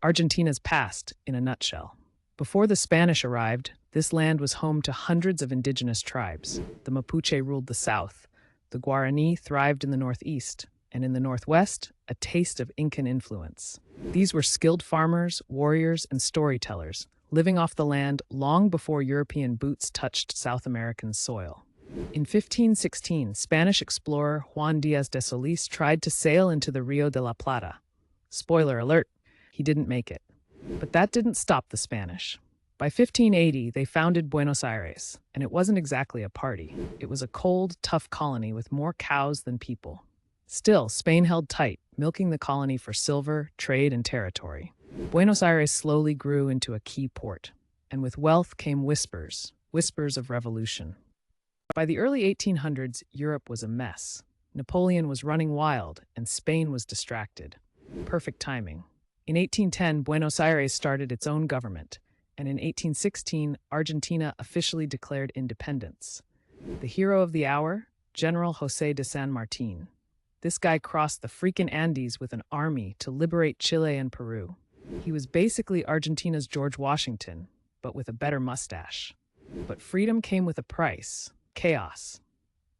Argentina's past in a nutshell. Before the Spanish arrived, this land was home to hundreds of indigenous tribes. The Mapuche ruled the south, the Guarani thrived in the northeast, and in the northwest, a taste of Incan influence. These were skilled farmers, warriors, and storytellers, living off the land long before European boots touched South American soil. In 1516, Spanish explorer Juan Díaz de Solís tried to sail into the Rio de la Plata. Spoiler alert, he didn't make it. But that didn't stop the Spanish. By 1580, they founded Buenos Aires, and it wasn't exactly a party. It was a cold, tough colony with more cows than people. Still, Spain held tight, milking the colony for silver, trade, and territory. Buenos Aires slowly grew into a key port, and with wealth came whispers of revolution. By the early 1800s, Europe was a mess. Napoleon was running wild, and Spain was distracted. Perfect timing. In 1810, Buenos Aires started its own government, and in 1816, Argentina officially declared independence. The hero of the hour? General José de San Martín. This guy crossed the freaking Andes with an army to liberate Chile and Peru. He was basically Argentina's George Washington, but with a better mustache. But freedom came with a price: chaos.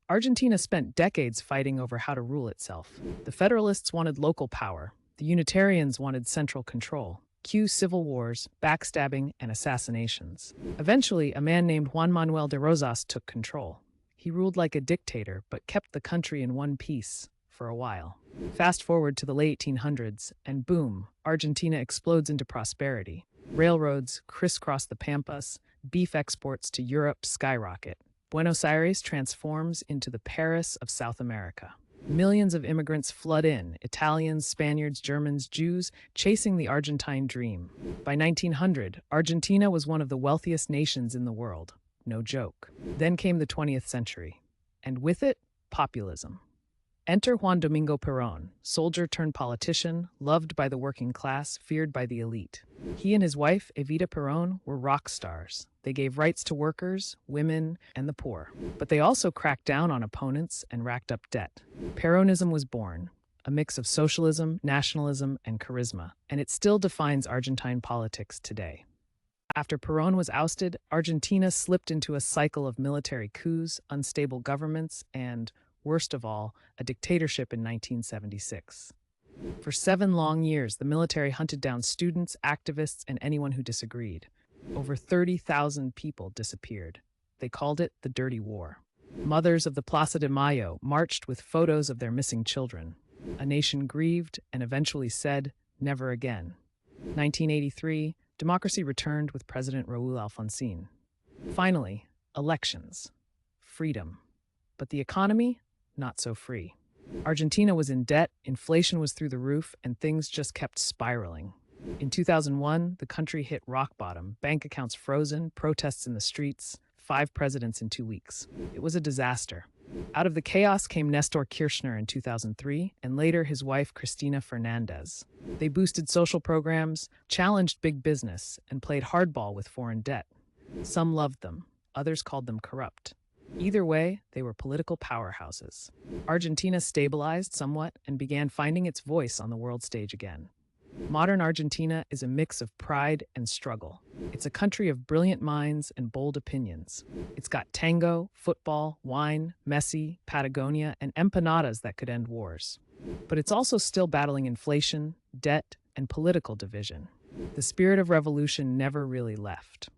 Argentina spent decades fighting over how to rule itself. The Federalists wanted local power. The Unitarians wanted central control. Cue civil wars, backstabbing, and assassinations. Eventually, a man named Juan Manuel de Rosas took control. He ruled like a dictator, but kept the country in one piece for a while. Fast forward to the late 1800s, and boom, Argentina explodes into prosperity. Railroads crisscross the Pampas, beef exports to Europe skyrocket. Buenos Aires transforms into the Paris of South America. Millions of immigrants flood in, Italians, Spaniards, Germans, Jews, chasing the Argentine dream. By 1900, Argentina was one of the wealthiest nations in the world. No joke. Then came the 20th century, and with it, populism. Enter Juan Domingo Perón, soldier turned politician, loved by the working class, feared by the elite. He and his wife, Evita Perón, were rock stars. They gave rights to workers, women, and the poor. But they also cracked down on opponents and racked up debt. Peronism was born, a mix of socialism, nationalism, and charisma, and it still defines Argentine politics today. After Perón was ousted, Argentina slipped into a cycle of military coups, unstable governments, and, worst of all, a dictatorship in 1976. For 7 long years, the military hunted down students, activists, and anyone who disagreed. Over 30,000 people disappeared. They called it the Dirty War. Mothers of the Plaza de Mayo marched with photos of their missing children. A nation grieved and eventually said, never again. 1983, democracy returned with President Raúl Alfonsín. Finally, elections. Freedom. But the economy? Not so free. Argentina was in debt, inflation was through the roof, and things just kept spiraling. In 2001, the country hit rock bottom, bank accounts frozen, protests in the streets, 5 presidents in 2 weeks. It was a disaster. Out of the chaos came Nestor Kirchner in 2003, and later his wife Cristina Fernandez. They boosted social programs, challenged big business, and played hardball with foreign debt. Some loved them, others called them corrupt. Either way, they were political powerhouses. Argentina stabilized somewhat and began finding its voice on the world stage again. Modern Argentina is a mix of pride and struggle. It's a country of brilliant minds and bold opinions. It's got tango, football, wine, Messi, Patagonia, and empanadas that could end wars. But it's also still battling inflation, debt, and political division. The spirit of revolution never really left.